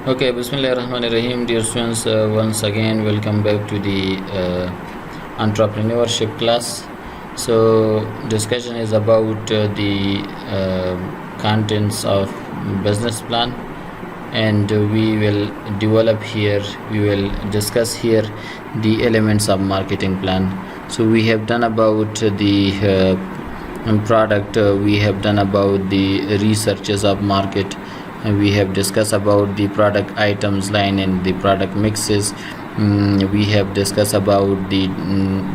Okay, Bismillahirrahmanirrahim, dear students. Once again, welcome back to the entrepreneurship class. So, discussion is about the contents of business plan, and we will develop here. We will discuss here the elements of marketing plan. So, we have done about the product. We have done about the researches of market. We have discussed about the product items line and the product mixes. We have discussed about the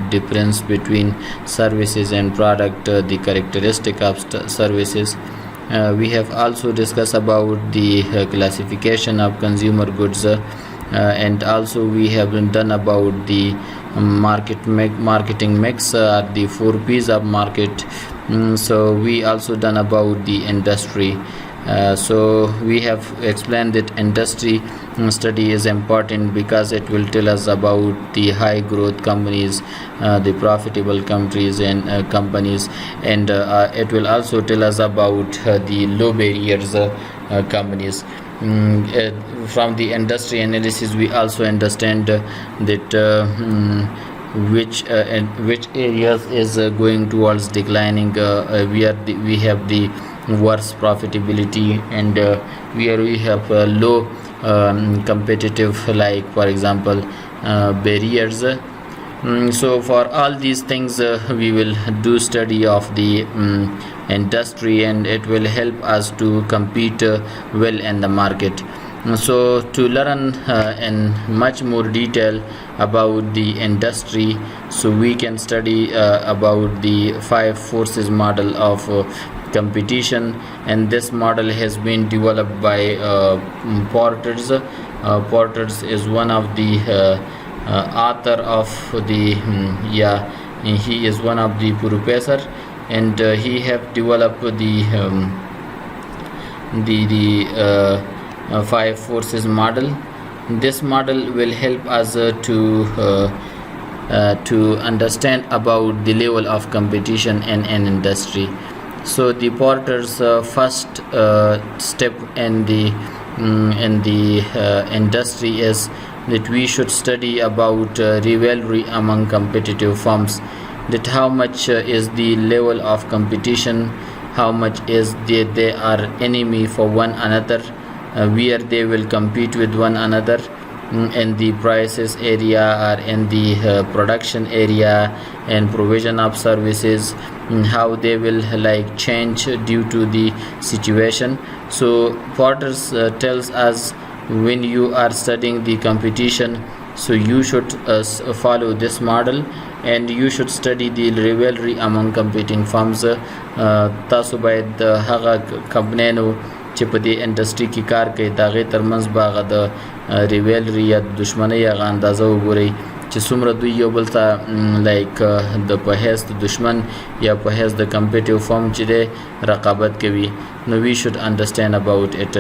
difference between services and product, the characteristic of services. We have also discussed about the classification of consumer goods, and also we have done about the marketing mix, the 4 P's of market. So we also done about the industry. So we have explained that industry study is important because it will tell us about the high growth companies, the profitable countries and companies, and it will also tell us about the low barriers companies. From the industry analysis, we also understand that which areas is going towards declining. We have the worse profitability, and where we have low competitive, like for example barriers. So for all these things we will do study of the industry, and it will help us to compete well in the market. So to learn in much more detail about the industry, so we can study about the 5 forces model of competition, and this model has been developed by Porters. Porters is one of the author of the he is one of the professor, and he have developed the 5 forces model. This model will help us to understand about the level of competition in an industry. So the Porter's first step in the industry is that we should study about rivalry among competitive firms, that how much is the level of competition, how much is they are enemy for one another, where they will compete with one another in the prices area or in the production area and provision of services, how they will like change due to the situation. So Porter's tells us, when you are studying the competition, so you should follow this model, and you should study the rivalry among competing firms. تاسو باید هغه کمپنیانو چې په دې انډستری کې کار کوي د هغې ترمنځ به هغه د ریویلري یا دشمنۍ هغه اندازه وګورئ چې څومره دوی یو بل ته لایک د په حیث د دشمن یا په حیث د کمپیټیو فارم چې دی رقابت کوي. نو وی شود انډرسټینډ اباؤٹ اٹ.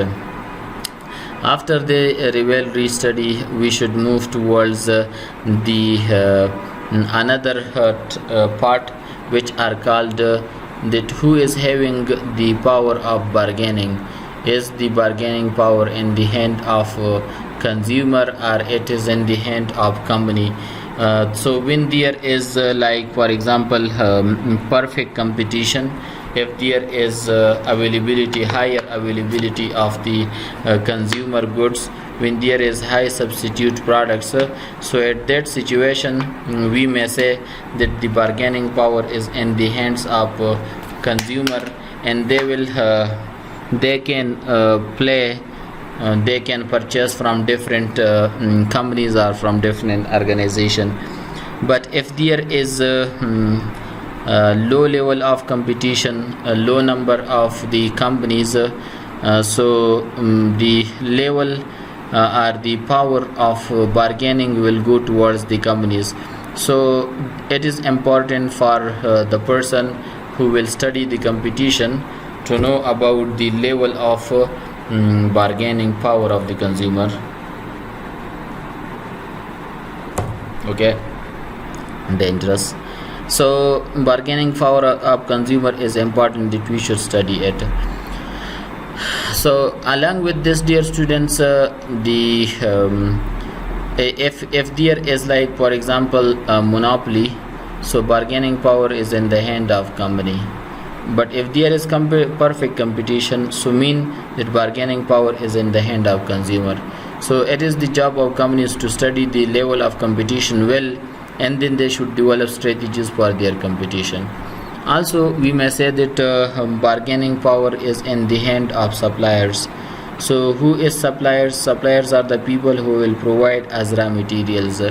After the rivalry study, we should move towards the another part, which are called that who is having the power of bargaining. Is the bargaining power in the hand of consumer, or it is in the hand of company? So when there is like for example perfect competition, if there is higher availability of the consumer goods, when there is high substitute products, so at that situation we may say that the bargaining power is in the hands of consumer, and they can they can purchase from different companies or from different organization. But if there is low level of competition, a low number of the companies, so the level or the power of bargaining will go towards the companies. So it is important for the person who will study the competition to know about the level of bargaining power of the consumer. Okay, dangerous. So bargaining power of consumer is important, that we should study it. So along with this, dear students, the if there is, like for example, a monopoly, so bargaining power is in the hand of company. But if there is perfect competition, so mean that bargaining power is in the hand of consumer. So it is the job of companies to study the level of competition well, and then they should develop strategies for their competition. Also, we may say that bargaining power is in the hand of suppliers. So who is suppliers? Suppliers are the people who will provide as raw materials.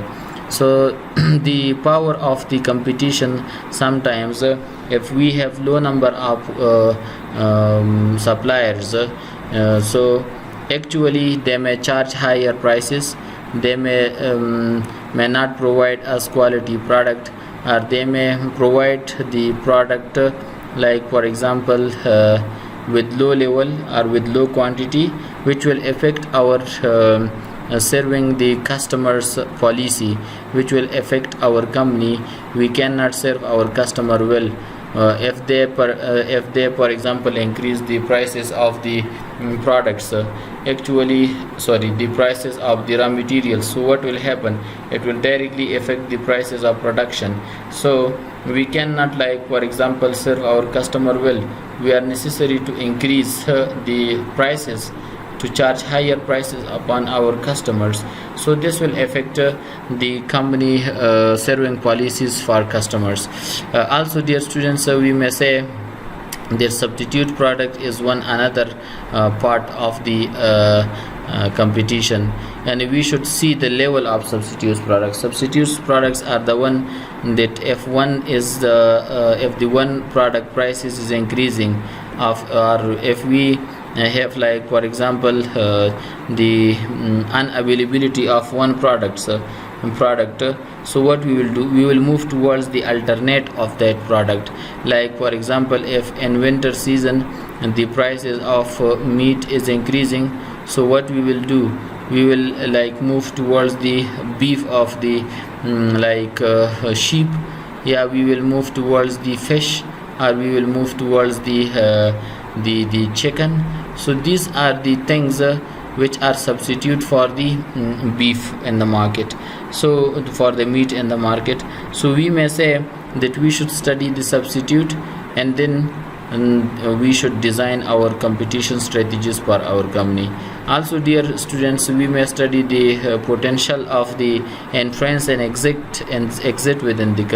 So the power of the competition, sometimes if we have low number of suppliers, so actually they may charge higher prices, they may not provide us quality product, or they may provide the product like for example with low level or with low quantity, which will affect our serving the customers policy, which will affect our company. We cannot serve our customer well if they for example increase the prices of the products, the prices of the raw materials. So what will happen? It will directly affect the prices of production. So we cannot, like for example, serve our customer well. We are necessary to increase the prices, to charge higher prices upon our customers. So this will affect the company serving policies for customers. Also, dear students, we may say their substitute product is one another part of the competition, and we should see the level of substitute products. Substitute products are the one that if the one product prices is increasing or if we have, like for example, the unavailability of one product, so what we will do, we will move towards the alternate of that product. Like for example, if in winter season the prices of meat is increasing, so what we will do, we will like move towards the beef of the sheep. Yeah, we will move towards the fish, or we will move towards the chicken. So these are the things which are substitute for the beef in the market, so for the meat in the market. So we may say that we should study the substitute, and then we should design our competition strategies for our company. Also, dear students, we may study the potential of the entrance and exit within the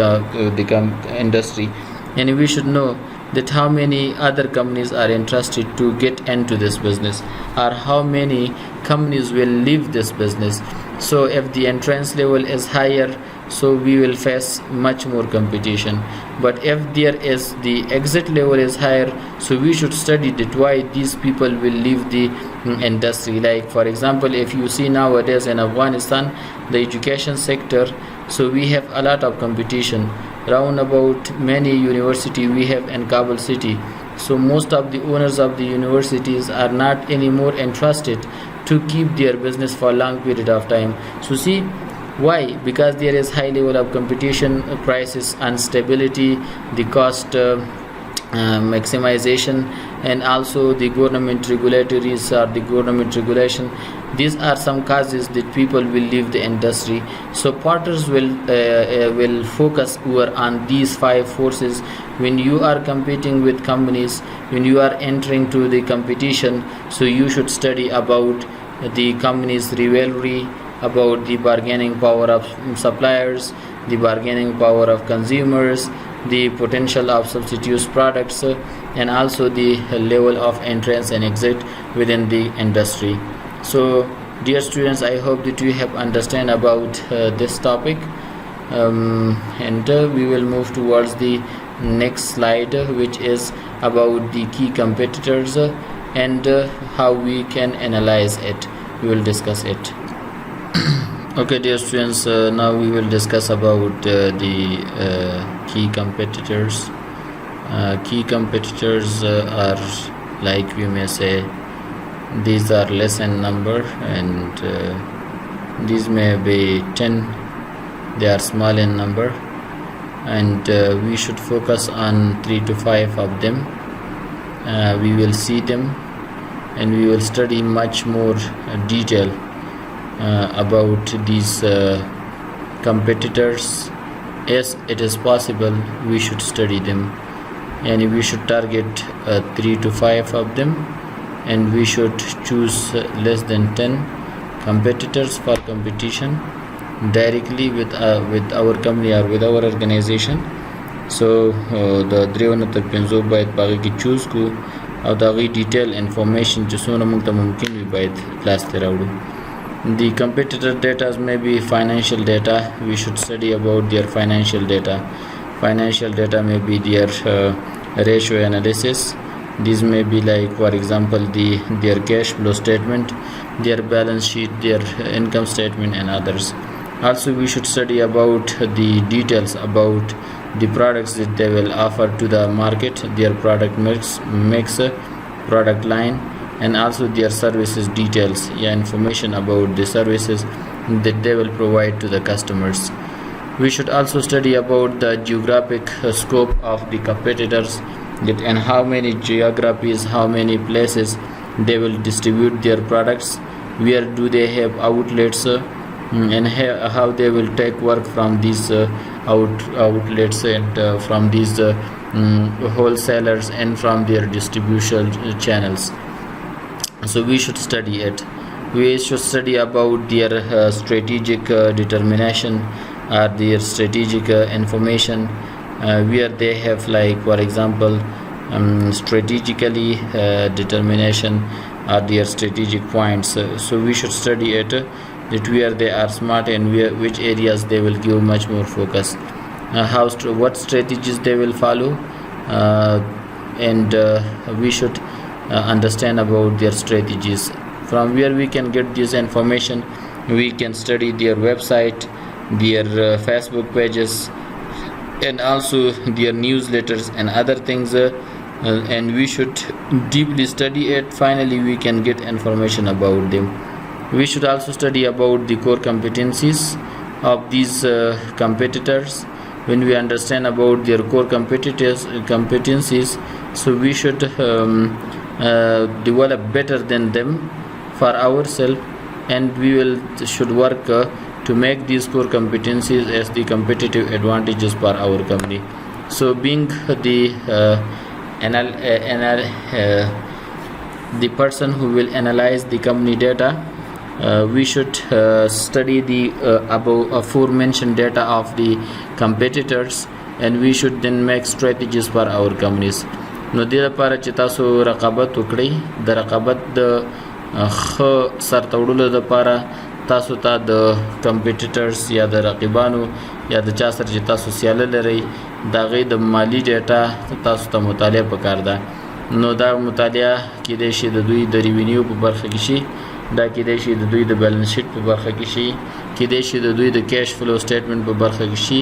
industry, and we should know that how many other companies are interested to get into this business, or how many companies will leave this business. So if the entrance level is higher, so we will face much more competition. But if there is the exit level is higher, so we should study that why these people will leave the industry. Like for example, if you see nowadays in Afghanistan, the education sector, so we have a lot of competition. Round about many university we have in Kabul city, so most of the owners of the universities are not anymore interested to keep their business for a long period of time. So see why? Because there is high level of competition, prices instability, the cost maximization, and also the government regulatories or the government regulation. These are some causes that people will leave the industry. So Potters will focus over on these 5 forces. When you are competing with companies, when you are entering to the competition, so you should study about the company's rivalry, about the bargaining power of suppliers, the bargaining power of consumers, the potential of substitute products, and also the level of entrance and exit within the industry. So dear students, I hope that you have understand about this topic, and we will move towards the next slide, which is about the key competitors and how we can analyze it. We will discuss it. Okay, dear students, now we will discuss about the key competitors. Key competitors are, like we may say, these are less in number, and these may be 10. They are small in number, and we should focus on 3 to 5 of them. We will see them and we will study much more detail about these competitors. Yes, it is possible we should study them, and we should target 3 to 5 of them, and we should choose less than 10 competitors for competition directly with our company or with our organization. So the درېونه تر پنځو باید په هغې کې چوز کړو او د هغې ډیټیل انفارمیشن چې څومره موږ ته ممکن وي باید لاس ته راوړو. The competitor data may be financial data. We should study about their financial data. Financial data may be their ratio analysis. These may be like, for example, their cash flow statement, their balance sheet, their income statement, and others. Also, we should study about the details about the products that they will offer to the market, their product mix, product line, and also their services details, information about the services that they will provide to the customers. We should also study about the geographic scope of the competitors, and how many geographies, how many places they will distribute their products, where do they have outlets, and how they will take work from these outlets and from these wholesalers and from their distribution channels. So we should study it. We should study about their strategic determination or their strategic information, where they have, like, for example, strategically determination or their strategic points. So we should study it, that where they are smart and which areas they will give much more focus, what strategies they will follow, and we should understand about their strategies. From where we can get this information, we can study their website, their Facebook pages, and also their newsletters and other things, and we should deeply study it. Finally, we can get information about them. We should also study about the core competencies of these competitors. When we understand about their core competencies, so we should develop better than them for ourselves, and we should work to make these core competencies as the competitive advantages for our company. So being the person who will analyze the company data, we should study the above aforementioned data of the competitors, and we should then make strategies for our companies. نو دې لپاره چې تاسو رقابت وکړئ، د رقابت د ښه سرته وړلو لپاره تاسو ته د کمپیټیټرز یا د رقیبانو یا د چا سره چې تاسو سیاله لرئ د هغې د مالي ډیټا تاسو ته مطالعه پکار ده. نو دا مطالعه کیدای شي د دوی د ریونیو په برخه کې شي، دا کیدای شي د دوی د بیلنس شیټ په برخه کې شي، کیدای شي د دوی د کیش فلو سټیټمنټ په برخه کې شي،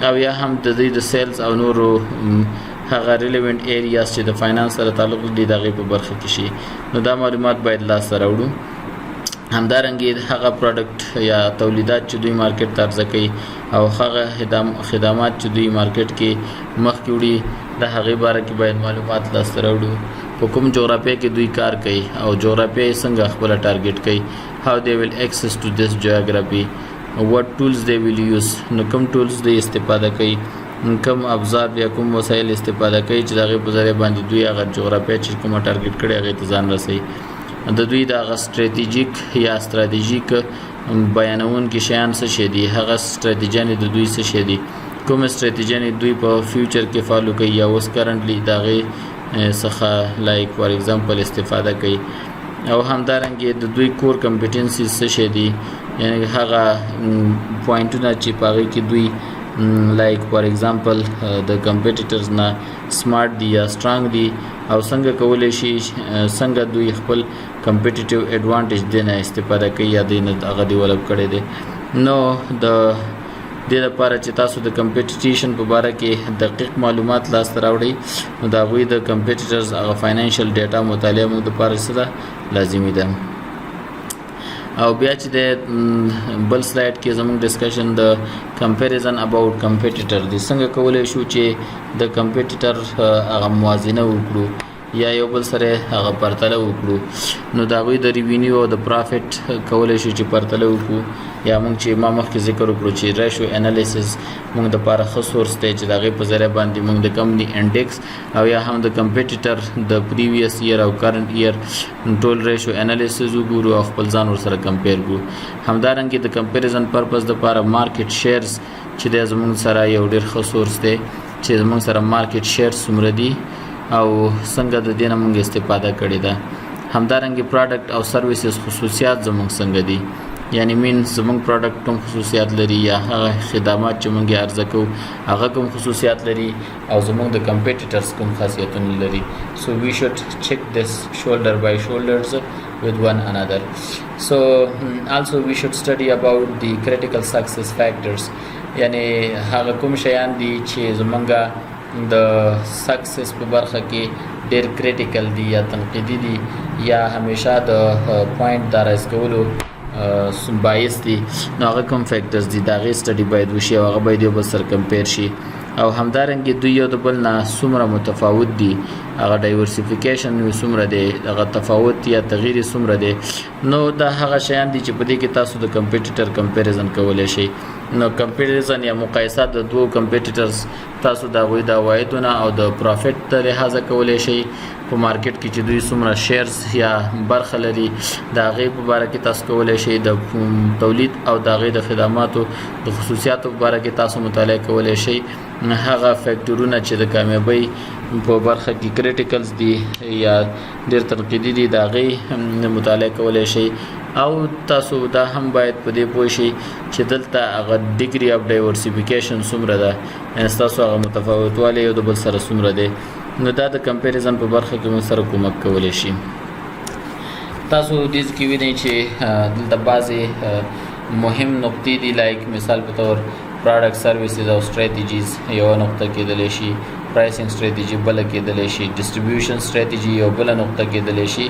او یا هم د دوی د سیلز او نورو هغه ریلیونټ ایریاز چې د فاینانس سره تعلق لري د هغې په برخه کې شي. نو دا معلومات باید لاسته راوړو. همدارنګې هغه پروډکټ یا تولیدات چې دوی مارکیټ ته عرضه کوي او هغه خدمات چې دوی مارکیټ کې مخکې وړي د هغې باره کې باید معلومات لاسته راوړو. په کوم جغرافیه کې دوی کار کوي او جغرافیه یې څنګه خپله ټارګیټ کوي، how they will access to this geography, what tools they will use. نو کوم ټولز دوی استفاده کوي، کم ابزار یا کوم وسایل استفاده کوي چې د هغې په ذریعه باندې دوی هغه جغرافیه چې کومه ټارګیټ کړي هغې ته ځان رسوي. د دوی د هغه سټریټیجیک یا ستراتیژیک بیانونکي شیان څه شی دي، هغه سټریټیجیانې د دوی څه شی دي، کومې سټریټیجیانې دوی په فیوچر کې فالو کوي یا اوس کرنټلی د هغې څخه لایک فار ایگزامپل استفاده کوي. او همدارنګې د دوی کور کمپیټنسیز څه شی دي، یعنې هغه پوینټونه چې په هغې کې دوی لایک فار ایگزامپل د کمپیټیټرز نه سمارټ دي یا سترانګ دي، او څنګه کولی شي څنګه دوی خپل کمپیټیټیو ایډوانټیج دی نه استفاده کوي یا دی نه هغه ډیولپ کړی دی. نو د دې لپاره چې تاسو د کمپیټیشن په باره کې دقیق معلومات لاسته راوړئ، نو د هغوی د کمپیټیټرز هغه فاینانشل ډیټا مطالعه موږ دپاره څه ده لازمي ده. او بیا چې د بل سلایډ کې زموږ ډسکشن د کمپیریزن اباوټ کمپیټیټر دی، څنګه کولی شو چې د کمپیټیټر هغه موازنه وکړو یا یو بل سره هغه پرتله وکړو نو دا غوي د ریوینیو او د پروفټ کولای شي چې پرتله وکړو یا موږ چې ما مخکې ذکر وکړو چې ریشو انالیسس موږ د لپاره ښه سورس دی چې د هغې په ذریعه باندې موږ د کمپني انډیکس او یا هم د کمپیټیټر د پریویس ایئر او کرنٹ ایئر ټول ریشو انالیسس وګورو او خپل ځان ورسره کمپیر کړو. همدارنګه د کمپیریزن پرپز د لپاره مارکیټ شیرز چې د زموږ سره یو ډېر ښه سورس دی چې زموږ سره مارکیټ شیرز څومره دي او څنګه د دې نه موږ استفاده کړې ده. همدارنګه پروډکټ او سرویسز خصوصیات زموږ څنګه دي یعنی مین زموږ پروډکټ کوم خصوصیات لري یا هغه خدمات چې موږ یې عرضه کوو هغه کوم خصوصیات لري او زموږ د کمپیټیټرز کوم خاصیتونه لري. So we should check this shoulder by shoulders with one another. So also we should study about the critical success factors یعنی هغه کوم شیان دي چې زموږ د سکسس په برخه کې ډېر کریټیکل دي یا تنقیدي دي یا همیشه د پوینټ د رایز کولو بایس دي نو هغه کوم فیکټرز دي د هغې سټډي باید وشي او هغه باید یو بل سره کمپیر شي او همدارنګه دوی یو د بل نه څومره متفاوت دي هغه ډایورسیفیکیشن څومره دی هغه تفاوت یا تغییر څومره دی نو دا هغه شیان دي چې په دې کې تاسو د کمپیټیټر کمپیریزن کولی شئ. نو کمپیریزن یا مقایسه د دوه کمپیټیټرز تاسو د هغوی د عوایدونه او د پروفیټ د لحاظه کولی شئ په مارکیټ کې چې دوی څومره شیرز یا برخه لري د هغې په باره کې تاسو کولی شئ د تولید او د هغې د خدماتو د خصوصیاتو په باره کې تاسو مطالعه کولی شئ هغه فیکټورونه چې د کامیابۍ په برخه کې کریټیکلز دي یا ډېر تنقیدي دي د هغې مطالعه کولی شئ او تاسو دا هم باید په دې پوه شئ چې دلته هغه ډیګري اف ډایورسیفیکیشن څومره ده یعنې ستاسو هغه متفاوتوالی یو د بل سره څومره دی نو دا د کمپیریزن په برخه کې موږ سره کومک کولی شي. تاسو دې کې وینئ چې دلته بعضې مهم نقطې دي لایک مثال په طور پروډکټ سرویسز او سټریټیجیز یوه نقطه کېدلی شي pricing strategy بل کېدلی شي distribution strategy یو بل نقطه کېدلی شي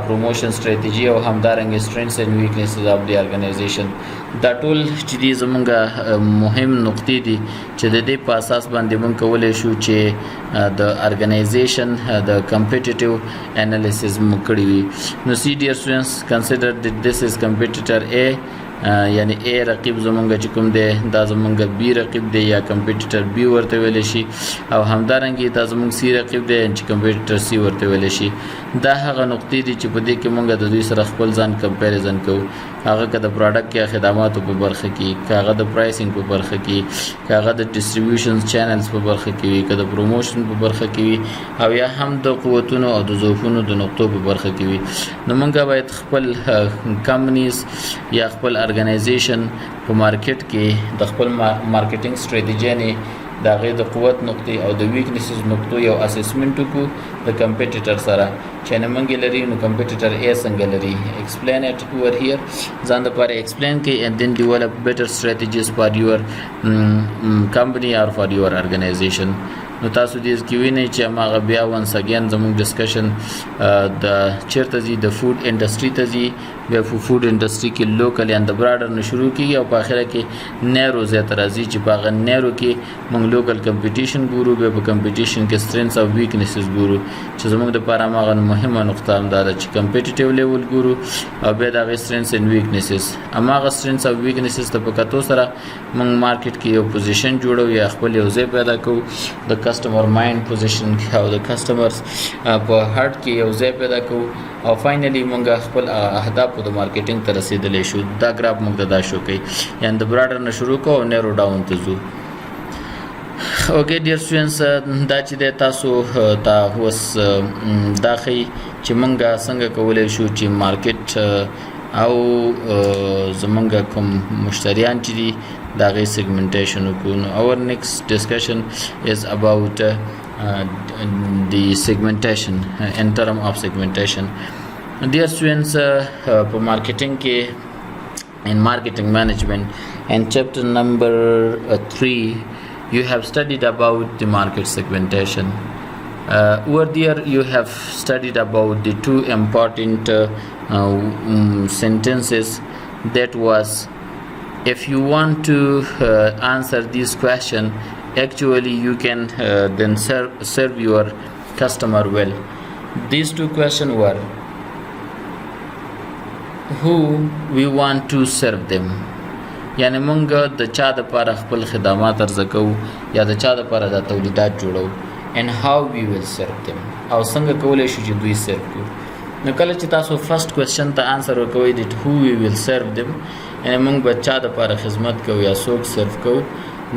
promotion strategy او همدارنګه strengths and weaknesses of the organization دا ټول چې دي زمونږ مهم نقطې دي چې د دې په اساس باندې موږ کولی شو چې د organization د competitive analysis موږ کړی وي. نو see dear students consider that this is competitor A یعنی A رقیب زمونږ چې کوم دی دا زمونږ B رقیب دی یا کمپیټیټر B ورته ویلی شي او همدارنګه دا زمونږ C رقیب دی چې کمپیټیټر C ورته ویلی شي. دا هغه نقطې دي چې په دې کې موږ د دوی سره خپل ځان کمپیریزن کوو هغه که د پروډکټ یا خدماتو په برخه کې که هغه د پرایسینګ په برخه کې که هغه د ډسټریبیوشن چینلز په برخه کې وي که د پروموشن په برخه کې وي او یا هم د قوتونو او د ضعفونو د نقطو په برخه کې وي نو موږ باید خپل کمپنیز یا خپل ارګنایزیشن په مارکیټ کې د خپل مارکیټینګ سټریټیجي د هغې د قوت نقطې او د ویکنیسز نقطو یو اسسمنټ وکړو د کمپیټیټر سره چې نه موږ لري نو کمپیټیټر A څنګه لري explain it over here ځان دپاره explain کړئ and then develop better strategies for your company or for your organization. نو تاسو دې کې وینئ چې هماغه بیا ونس اګین زموږ ډسکشن د چیرته ځي د فوډ انډسټري ته ځي بیا په فوډ انډسټري کې لوکل یا د براډر نه شروع کېږي او په اخره کې نیرو ځای ته راځي چې په هغه نیرو کې موږ لوکل کمپیټیشن ګورو بیا په کمپیټیشن کې سترینث او ویکنیسز ګورو چې زموږ دپاره هماغه مهمه نقطه همدا ده چې کمپیټیټیو لیول ګورو او بیا د هغې سترینث اینډ ویکنیسز هماغه سترینث او ویکنیسز ته په کتو سره موږ مارکیټ کې یو پوزیشن جوړو یا خپل یو ځای پیدا کوو د کسټمر مایند پوزیشن او د کسټمرز په هارت کې یو ځای پیدا کوو او فاینلی موږ خپل اهدافو د مارکیټینګ ته رسیدلی شو. دا ګراف موږ ته دا شو کوي یعنی د براډر نه شروع کوو او نیرو ډاون ته ځو. اوکې ډیر سټوډنټس دا چې دی تاسو ته اوس دا ښیي چې موږ څنګه کولی شو چې مارکیټ او زمونږ کوم مشتریان چې دي د هغې سیګمنټیشن وکړو. نو our next discussion is about the segmentation in term of segmentation. Dear students, په مارکیټینګ کې in marketing management and chapter number 3 you have studied about the market segmentation. Over there you have studied about the two important sentences that was if you want to answer this question actually you can then serve your customer well. These two questions were who we want to serve them. یعنی مونږ د چا د لپاره خپل خدمات عرضه کوو یا د چا د لپاره د تولیدات جوړو and how we will serve them او څنګه کولی شو چې دوی سرو کړو. نو کله چې تاسو فرست کوېسچن ته آنسر ورکوئ د who we will serve them یعنی مونږ به چا د لپاره خدمت کوو یا څوک سرو کوو.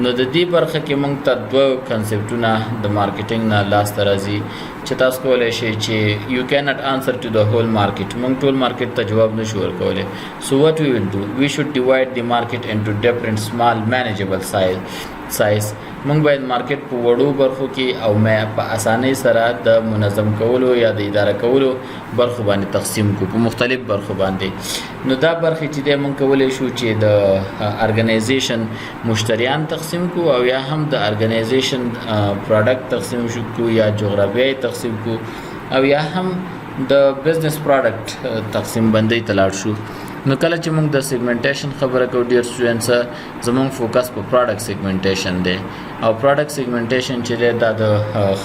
نو د دې برخه کې مونږ ته دوه کنسپټونه د مارکیټینګ نه لاسته راځي چې تاسو کولی شئ چې you cannot answer to the whole market. مونږ ټول مارکیټ ته جواب نشو ورکولی. So what we will do, we should divide the market into different small manageable size. مونږ باید مارکیټ په وړو برخو کې او په اسانۍ سره د منظم کولو یا د اداره کولو برخو باندې تقسیم کو په مختلف برخو باندې. نو دا برخې چې د مونږ کولی شو چې د ارګنایزیشن مشتریان تقسیم کو او یا هم د ارګنایزیشن پروډکټ تقسیم شو کو یا جغرافیایي تقسیم کو او یا هم د بزنس پروډکټ تقسیم بندۍ ته لاړ شو. نو کله چې موږ د سیګمنټیشن خبره کوو ډیر سټوډنټس زموږ فوکس په پروډکټ سیګمنټیشن دی او پروډکټ سیګمنټیشن چې دی دا د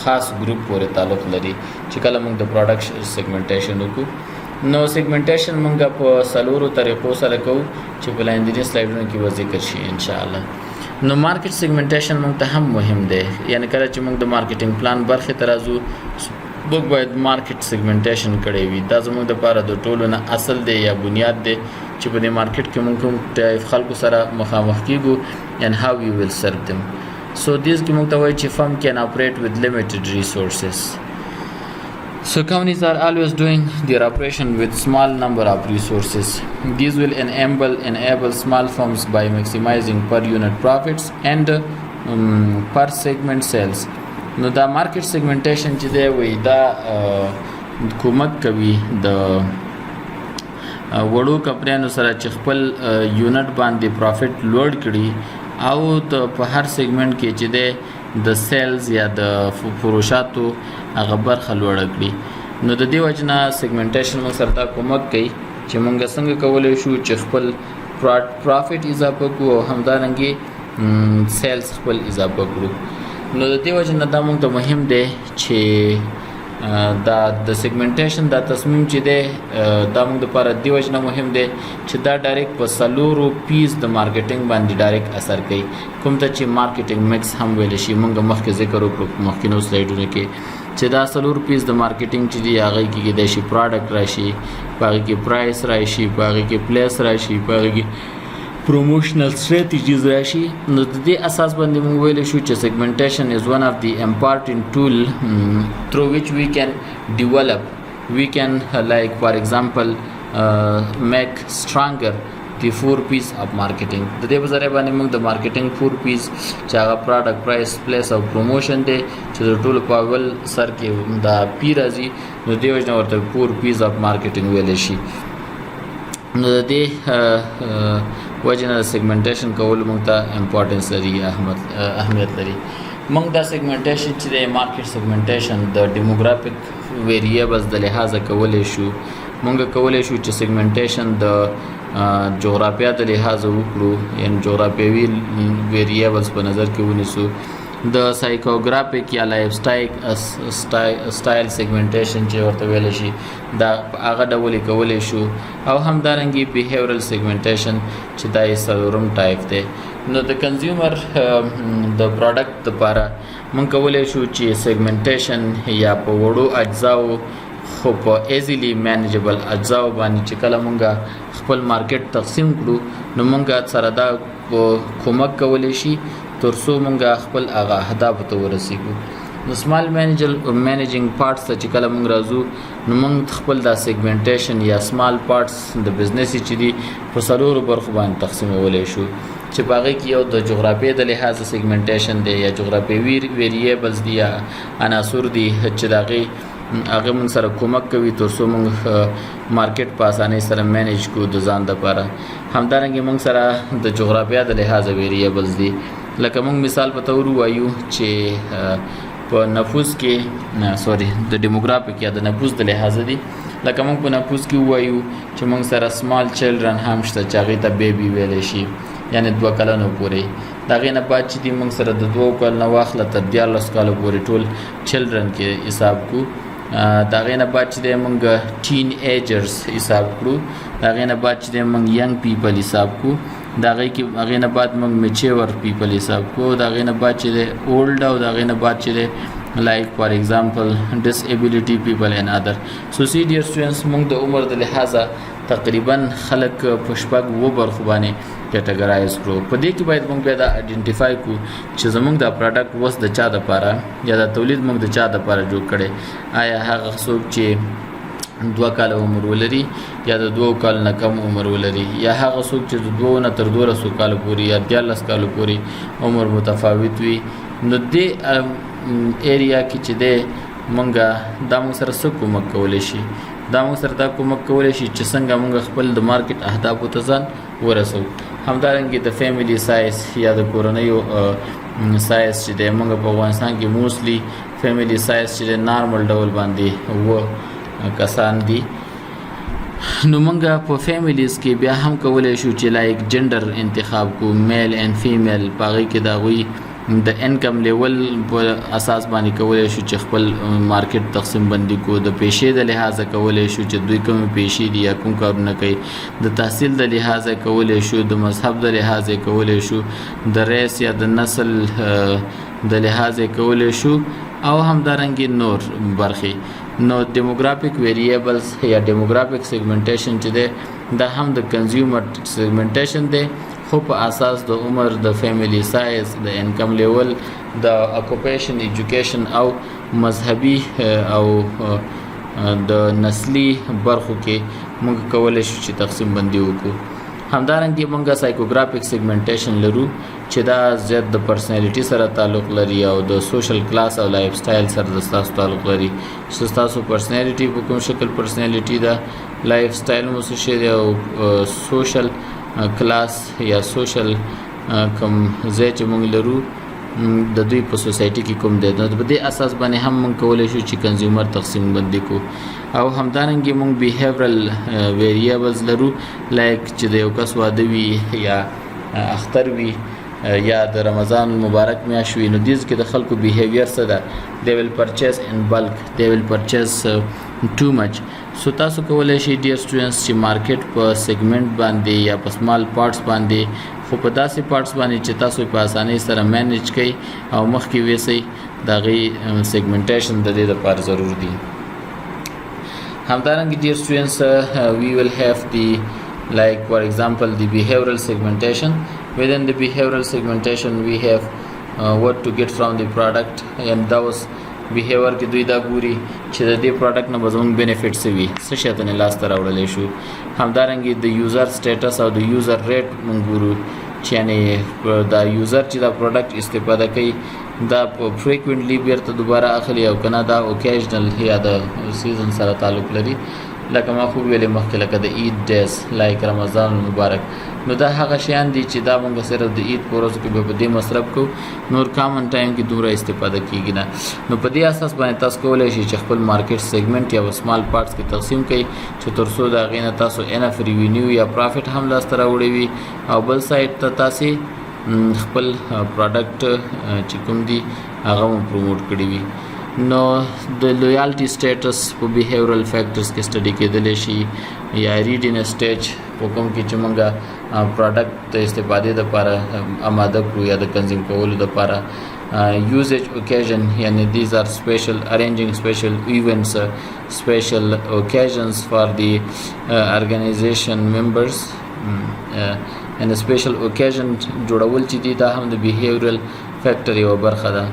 خاص ګروپ پورې تعلق لري چې کله موږ د پروډکټ سیګمنټیشن وکړو. نو سیګمنټیشن موږ په څلورو طریقو سره کوو چې په لاندې سلایډونو کې به ذکر شي ان شاء الله. نو مارکیټ سیګمنټیشن موږ ته هم مهم دی یعنی کله چې موږ د مارکیټینګ پلان برخې ته راځو موږ باید مارکیټ سیګمنټیشن کړی وي. دا زموږ دپاره د ټولو نه اصل دی یا بنیاد دی چې په دې مارکیټ کې موږ کوم ټایپ خلکو سره مخامخ کیږو and how we will serve them. So this کې موږ ته وایي چې firm can operate with limited resources. So companies are always doing their operation with small number of resources. These will enable small firms by maximizing per unit profits and per segment sales. نو دا مارکیټ سیګمنټیشن چې دی وایي دا کومک کوي د وړو کمپنیانو سره چې خپل یونټ باندې پروفیټ لوړ کړي او په هر سیګمنټ کې چې دی د سیلز یا د فروشاتو هغه برخه لوړه کړي. نو د دې وجه نه سیګمنټیشن موږ سره دا کومک کوي چې موږ څنګه کولی شو چې خپل پروفیټ اضافه کړو او همدارنګې سیلز خپل اضافه کړو. نو د دې وجه نه دا موږ ته مهم دی چې دا د سیګمنټیشن دا تصمیم چې دی دا موږ دپاره دې وجه نه مهم دی چې دا ډایرکټ په څلورو پیس د مارکیټینګ باندې ډایرکټ اثر کوي کوم ته چې مارکیټینګ مکس هم ویلی شي. موږ مخکې ذکر وکړو په مخکینو سلایډونو کې چې دا څلور پیس د مارکیټینګ چې دی هغې کې کیدای شي پروډکټ راشي په هغې کې پرایس راشي په هغې کې پلیس راشي په هغې کې promotional strategies راشي. نو د دې اساس باندې موږ ویلی شو چې segmentation is one of the important tool through which we can like for example make stronger the 4 P's of marketing. د دې په ذریعه باندې موږ د مارکیټینګ 4 P's چې هغه پروډکټ پرایس پلیس او پروموشن دی چې د ټولو په اول سر کې دا پی راځي نو دې وجه نه ورته 4 P's of marketing ویلی شي. نو د دې وجه نه سیګمنټیشن کول موږ ته امپورټنس لري اهمیت لري. موږ دا سیګمنټیشن چې د مارکیټ سیګمنټیشن د ډیموګرافیک ویریبلز د لحاظه کولی شو. موږ کولی شو چې سیګمنټیشن د جغرافیا د لحاظه وکړو یعنې جغرافیوي ویریبلز په نظر کې ونیسو. د سایکوګرافیک یا لایف سټایل سیګمنټیشن چې ورته ویلی شي دا هغه ډول یې کولی شو او همدارنګې بیهیورل سیګمنټیشن چې دا یې څلورم ټایپ دی. نو د کنزیومر د پروډکټ دپاره موږ کولی شو چې سیګمنټیشن یا په وړو اجزاو خو په ایزیلی مینیجبل اجزاو باندې چې کله موږ خپل مارکیټ تقسیم کړو نو موږ سره دا کومک کولی شي تر څو موږ خپل هغه اهدافو ته ورسیږو. نو سمال مینیجینګ پارټس ته چې کله موږ راځو نو موږ خپل دا سیګمنټیشن یا سمال پارټس د بزنس چې دي په څلورو برخو باندې تقسیمولی شو چې په هغې کې یو د جغرافیې د لحاظه سیګمنټیشن دی یا جغرافیوي ویریبلز دي یا عناصر دي چې د هغه موږ سره کومک کوي تر څو موږ مارکیټ په اسانۍ سره مینیج کړو د ځان دپاره. همدارنګې موږ سره د جغرافیا د لحاظه ویریبلز دي لکه موږ مثال په تور ووایو چې په نفوس کې د ډیموګرافیک یا د نفوس د لحاظه دي. لکه موږ په نفوس کې ووایو چې موږ سره سمال چلډرن هم شته چې هغې ته بیبي ویلی شي یعنې 2 کلونو پورې. د هغې نه بعد چې دي موږ سره د 2 کال نه واخله تر 14 کالو پورې ټول چلډرن کې حساب کړو دا غې نه بعد چې دی موږ ټین ایجرز حساب کړو، دا غې نه بعد چې دی موږ ینګ پیپل حساب کړو، دا هغې نه بعد موږ میچور پیپل حساب کړو، دا هغې نه بعد چې دی اولډ، او دا هغې نه بعد چې دی like for example disability people and other. So see dear students موږ د عمر د لحاظه تقریبا خلک په شپږ اووه برخو باندې کټګرایز کړو. په دې کې باید موږ بیا دا آیډنټیفای کړو چې زموږ دا پروډکټ اوس د چا دپاره یا دا تولید موږ د چا دپاره جوړ کړی. آیا هغه څوک چې 2 کاله عمر ولري یا د 2 کال نه کم عمر ولري، یا هغه څوک چې د 2 نه تر 12 کالو پورې یا 14 کالو پورې عمر متفاوت وي. نو دې ایریا کې چې دی مونږه دا مونږ سره څه کومک کولی شي، دا مونږ سره دا کومک کولی شي چې څنګه مونږ خپل د مارکیټ اهدافو ته ځان ورسو. همدارنګه د فیملی سایز یا د کورنیو سایز چې دی مونږ په افغانستان کې موستلی فیملی سایز چې دی نارمل ډول باندې کسان دي. نو مونږه په فیملیز کې بیا هم کولی شو چې لایک جنډر انتخاب کو، میل اینڈ فیمیل، په هغې کې د هغوی د انکم لیول په اساس باندې کولی شو چې خپل مارکیټ تقسیم بندي کو، د پیشې د لحاظه کولی شو چې دوی کوم پیشې دي یا کوم کارونه کوي، د تحصیل د لحاظه کولی شو، د مذهب د لحاظه کولی شو، د ریس یا د نسل د لحاظه کولی شو، او همدارنګه نور برخې. نو ډیموګرافیک ویریبلز یا ډیموګرافیک سیګمنټیشن چې دی دا هم د کنزیومر سیګمنټیشن دی، خو په اساس د عمر، د فیملی سایز، د انکم لیول، د اکوپیشن، ایجوکیشن او مذهبي او د نسلی برخو کې موږ کولی شو چې تقسیم بندي وکړو. همدارنګه موږ سایکوګرافیک سیګمنټیشن لرو چې دا زیات د پرسنالټي سره تعلق لري او د سوشل کلاس او لایف سټایل سره د تاسو تعلق لري، چې تاسو پرسنالټي په کوم شکل پرسنالټي ده، لایف سټایل مو څه شی دی، او سوشل کلاس یا سوشل کوم ځای چې موږ لرو د دوی په سوسایټي کې کوم دی. نو په دې اساس باندې هم موږ کولی شو چې کنزیومر تقسیم بندي کو. او همدارنګه موږ بیهیورل ویریبلز لرو، لایک چې د یو کس واده وي یا اختر وي یا د رمضان مبارک میاشت وي، نو دې کې د خلکو بیهیویر څه ده، they will purchase in bulk, they will purchase too much. سو تاسو کولی شئ ډیر سټوډنټس چې مارکیټ په سیګمنټ باندې یا په سمال پارټس باندې، خو په داسې پارټس باندې چې تاسو په اسانۍ سره مینیج کړئ او مخکې ویسئ، د هغې سیګمنټیشن د دې لپاره ضرور دي. همدارنګه ډیر سټوډنټس we will have the like for example the behavioral segmentation. Within the behavioral segmentation we have what to get from the product, and those behavior کې دوی دا ګوري چې د دې پروډکټ نه به زموږ بینیفټس وي، څه شی ته لاسته راوړلی شو. همدارنګه د یوزر سټیټس او د یوزر ریټ موږ ګورو چې یعنې دا یوزر چې دا پروډکټ استفاده کوي دا فریکوینټلی بیرته دوباره اخلي او کنه دا اوکیژنل یا د سیزن سره تعلق لري. لکه ما خو ویلې مخکې لکه د عید ډیز لایک رمضان مبارک، نو دا هغه شیان دي چې دا موږ صرف د عید په ورځو کې به په دې مصرف کوو، نور کامن ټایم کې دومره استفاده کیږي نه. نو په دې اساس باندې تاسو کولی شئ چې خپل مارکیټ سیګمنټ یا سمال پارټس کې تقسیم کړئ چې تر څو د هغې نه تاسو انف ریوینیو یا پرافټ هم لاسته راوړی وي، او بل سایډ ته تاسې خپل پروډکټ چې کوم دي هغه مو پروموټ کړي وي. نو د لویالټي سټیټس په بیهیورل فیکټرز کې سټډي کېدلی شي، یا ریډینګ سټیج په کوم کې چې موږ پروډکټ د استفادې دپاره آماده کړو یا د کنزیوم کولو دپاره. usage occasion یعنی these are special arranging special events, special occasions for the organization members, and a special occasion جوړول چې دي دا هم د بیهیورل فیکټر یوه برخه ده.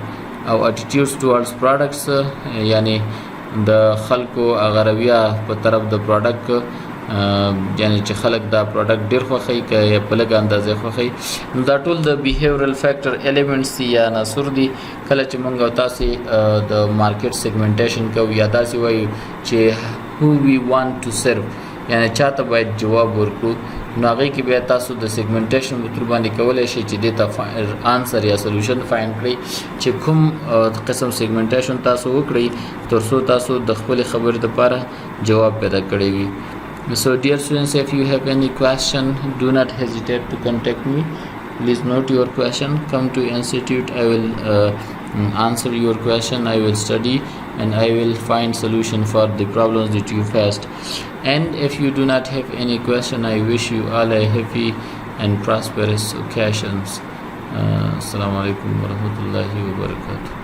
او attitudes towards products یعنی د خلکو هغه رویه په طرف د پروډکټ، یعنی چې خلک دا پروډکټ ډیر خوښوي که یا په لږه اندازې خوښوي. نو دا ټول د بیهیورل فیکټر ایلیمنټس دي یا عناصر دي. کله چې موږ او تاسې د مارکیټ سیګمنټیشن کوو یا داسې وایو چې who we want to serve، یعنی چاته باید جواب ورکړو، نو هغې کې بیا تاسو د سیګمنټیشن په تور باندې کولی شئ چې دې ته آنسر یا سلوشن فایند کړئ چې کوم قسم سیګمنټیشن تاسو وکړئ تر څو تاسو د خپلې خبرې دپاره جواب پیدا کړی وي. So dear students, if you have any question, do not hesitate to contact me. Please note your question, come to institute, I will answer your question, I will study and I will find solution for the problems that you faced. And if you do not have any question, I wish you all a happy and prosperous occasions. Assalamu alaikum wa rahmatullahi wa barakatuh.